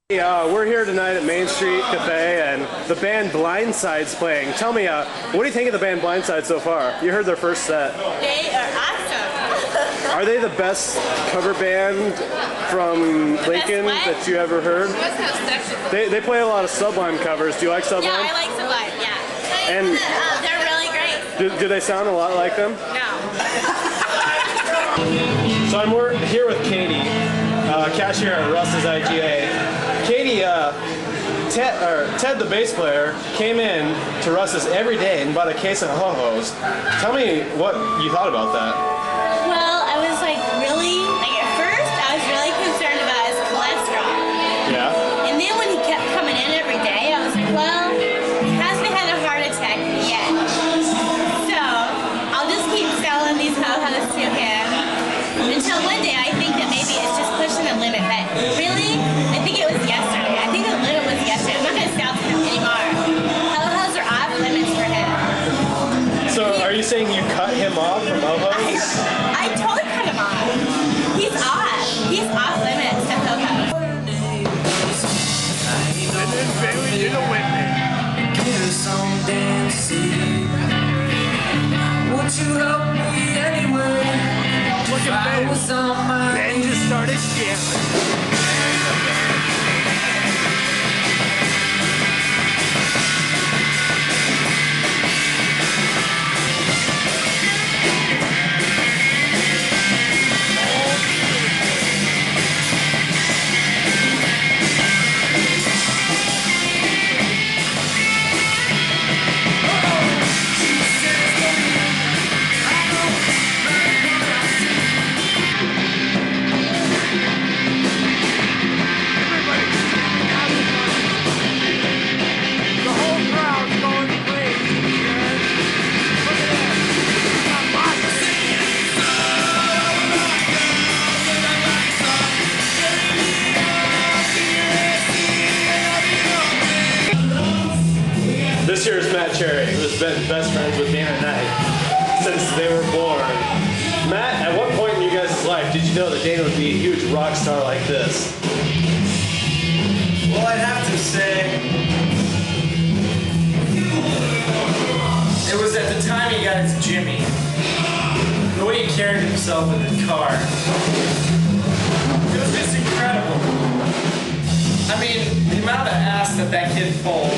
Hey, we're here tonight at Main Street Cafe, and the band Blindside's playing. Tell me, what do you think of the band Blindside so far? You heard their first set. They are awesome. Are they the best cover band from Lincoln that you ever heard? They play a lot of Sublime covers. Do you like Sublime? Yeah, I like Sublime, yeah. And they're really great. Do they sound a lot like them? No. So I'm here with Katie, cashier at Russ's IGA. Katie, Ted, the bass player, came in to Russ's every day and bought a case of ho-hos. Tell me what you thought about that. Well, I was like at first I was really concerned about his cholesterol. Yeah. And then when he kept coming in every day, I was like, well, he hasn't had a heart attack yet. So I'll just keep selling these ho-hos to him until one day I think that maybe it's just pushing the limit. But really, I think it was yesterday. I think the limit was yesterday. I'm not going to sell to him anymore. Ho-hos are off limits for him. So are you saying you cut him off from ho-hos? I totally cut him off. He's off. He's off limits to ho-hos. And then Bailey did a whipping. Give us some dancing. Would you help me anyway? Look at Ben. Ben just started jamming. This here is Matt Cherry, who has been best friends with Dana Knight since they were born. Matt, at what point in you guys' life did you know that Dana would be a huge rock star like this? Well, I'd have to say it was at the time he got his Jimmy. The way he carried himself in the car, it was just incredible. I mean, the amount of ass that kid pulled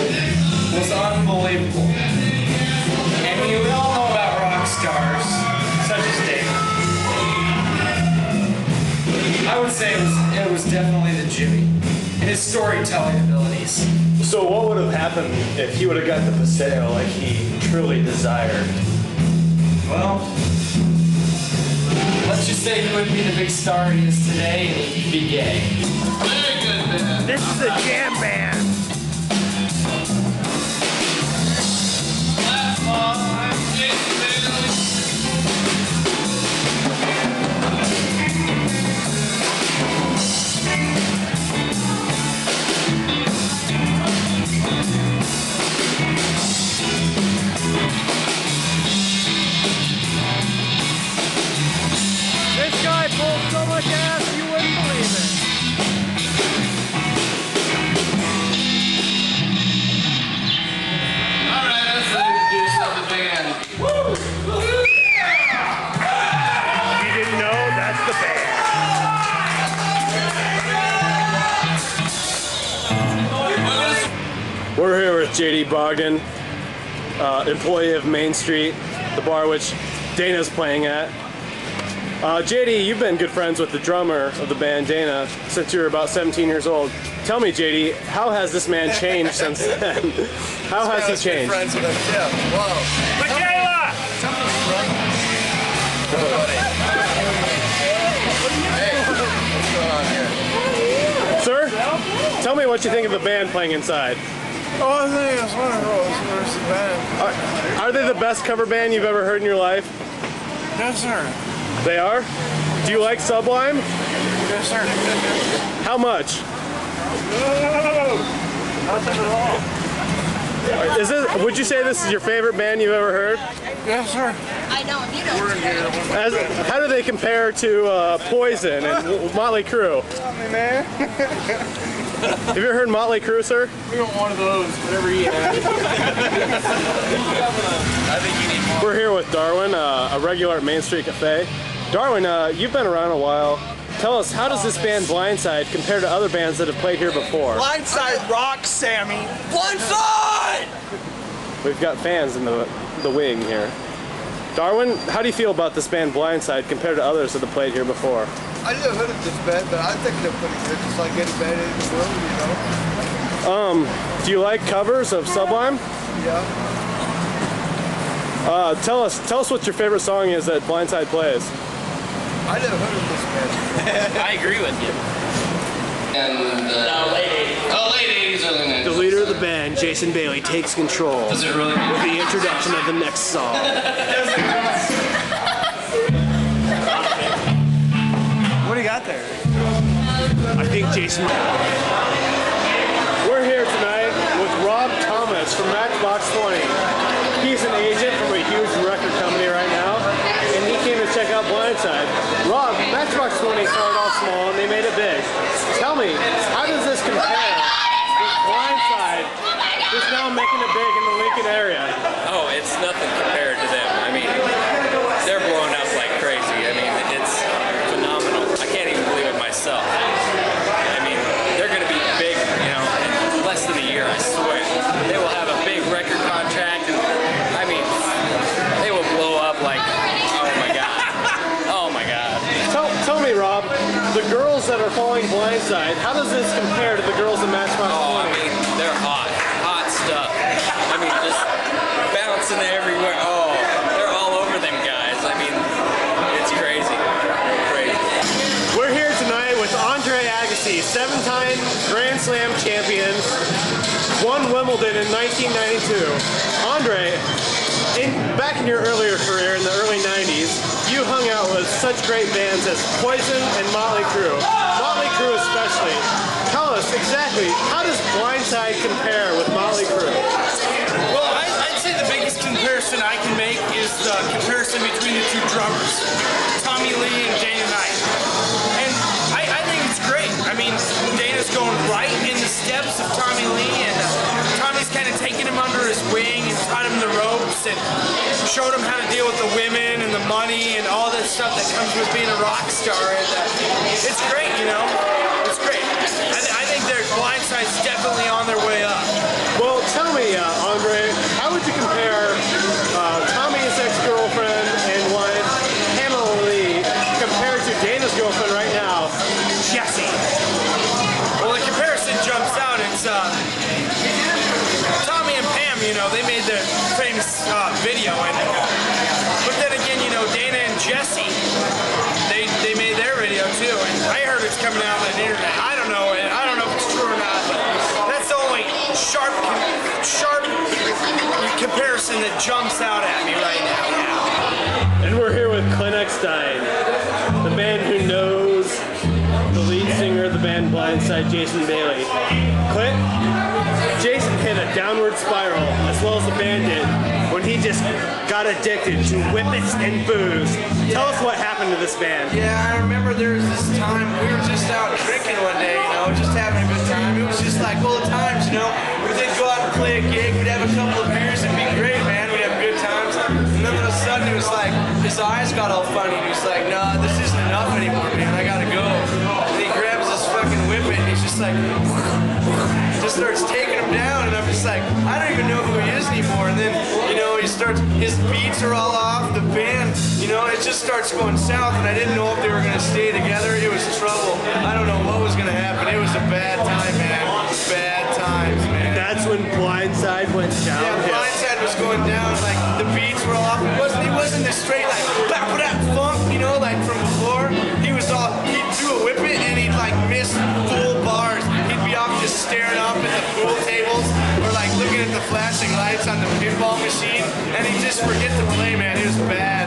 was unbelievable. And we all know about rock stars, such as Dana. I would say it was definitely the Jimmy, and his storytelling abilities. So what would have happened if he would have got the Paseo like he truly desired? Well, let's just say he wouldn't be the big star he is today, and he'd be gay. Very good, man. This is a jam band. This guy pulled so much ass you wouldn't believe it. Alright, let's introduce the band. You didn't know? That's the band. We're here with JD Bogdan, employee of Main Street, the bar which Dana's playing at. JD, you've been good friends with the drummer of the band, Dana, since you were about 17 years old. Tell me, JD, how has this man changed since then? How has he changed? Friends with him, Tim. Whoa. Michaela! Hey, what's going on here? Sir, tell me what you think of the band playing inside. Oh, I think it's wonderful. It's the band. Are they the best cover band you've ever heard in your life? Yes, sir. They are? Do you like Sublime? Yes, sir. How much? Nothing at all. Is this? Would you say this is your favorite band you've ever heard? Yes, sir. I know, if you don't. How do they compare to Poison and Motley Crue? Tell me, man. Have you ever heard Motley Crue, sir? We want one of those, whatever you have. I think you need more. We're here with Darwin, a regular at Main Street Cafe. Darwin, you've been around a while. Tell us, how does this band Blindside compare to other bands that have played here before? Blindside rocks, Sammy. Blindside! We've got fans in the wing here. Darwin, how do you feel about this band Blindside compared to others that have played here before? I never heard of this band, but I think they're pretty good, just like any band in the world, you know. Do you like covers of Sublime? Yeah. Tell us what your favorite song is that Blindside plays. I never heard of this band. I agree with you. And late 80s. The leader of the band, Jason Bailey, takes control Does it really mean? with the introduction of the next song. What do you got there? I think Jason... We're here tonight with Rob Thomas from Matchbox 20. He's an agent from a huge record company right now, and he came to check out Blindside. Rob, Matchbox 20 started off small and they made it big. Tell me, how does this compare with Blindside, who's now making it big in the Lincoln area? Oh, it's nothing compared to them. I mean, they're blowing up like crazy. I mean, it's phenomenal. I can't even believe it myself. I mean, they're going to be big, you know, in less than a year, I swear. They will have a big record contract, and I mean, they will blow up like, oh my God. Oh my God. Tell me, Rob, the girls that are following Blindside, how does this compare to the girls in Matchbox 20? Oh, I mean, they're hot. Hot stuff. I mean, just bouncing everywhere. Oh, they're all over them guys. I mean, it's crazy. Crazy. We're here tonight with Andre Agassi, 7-time Grand Slam champion, won Wimbledon in 1992. Andre, back in your earlier career in the early 90s, you hung out with such great bands as Poison and Motley Crue. Motley Crue especially. Tell us exactly, how does Blindside compare with Motley Crue? Well, I'd say the biggest comparison I can make is the comparison between the two drummers, Tommy Lee and Dana Knight. And I think it's great. I mean, Dana's going right in the steps of Tommy Lee, and Tommy's kind of taking him under his wing and taught him the ropes and showed him how to deal with the women and the money and all that stuff that comes with being a rock star. And it's great, you know. It's great. I think their Blindside's definitely on their way up. Well, tell me, Andre, how would you compare Tommy's ex-girlfriend and wife, Pamela Lee, compared to Dana's girlfriend right now, Jessie? Well, the comparison jumps out. It's Tommy and Pam, you know, they made their famous video. But then again, you know, Dana and Jessie, they made their video too. And I heard it's coming out on the internet. I don't know if it's true or not, but that's the only sharp comparison that jumps out at me right now. And we're here with Clint Eckstein, the man who knows the lead singer of the band Blindside, Jason Bailey. Clint, Jason hit a downward spiral, as well as the band did, when he just got addicted to whippets and booze. Tell us what happened to this band. Yeah, I remember there was this time we were just out drinking one day, you know, just having a good time. It was just like old times, you know. We'd go out and play a gig, we'd have a couple of beers, it'd be great, man. We'd have good times. And then all of a sudden it was like, his eyes got all funny. He was like, nah, this isn't enough anymore, man. I gotta go. And he grabs this fucking whippet and he's just like, just starts taking him down, and I'm just like, I don't even know who he is anymore. And then, you know, his beats are all off, the band, you know, it just starts going south, and I didn't know if they were gonna stay together. It was trouble. I don't know what was gonna happen. It was a bad time, man. Bad times, man. That's when Blindside went down. Yeah, Blindside was going down, like the beats were off. He wasn't this straight like that funk, you know, like from before. He threw a whippet and he'd like miss full bars. He'd be off just staring off at the pool tables or like looking at the flashing lights on the pinball machine, and he'd just forget to play, man. It was bad.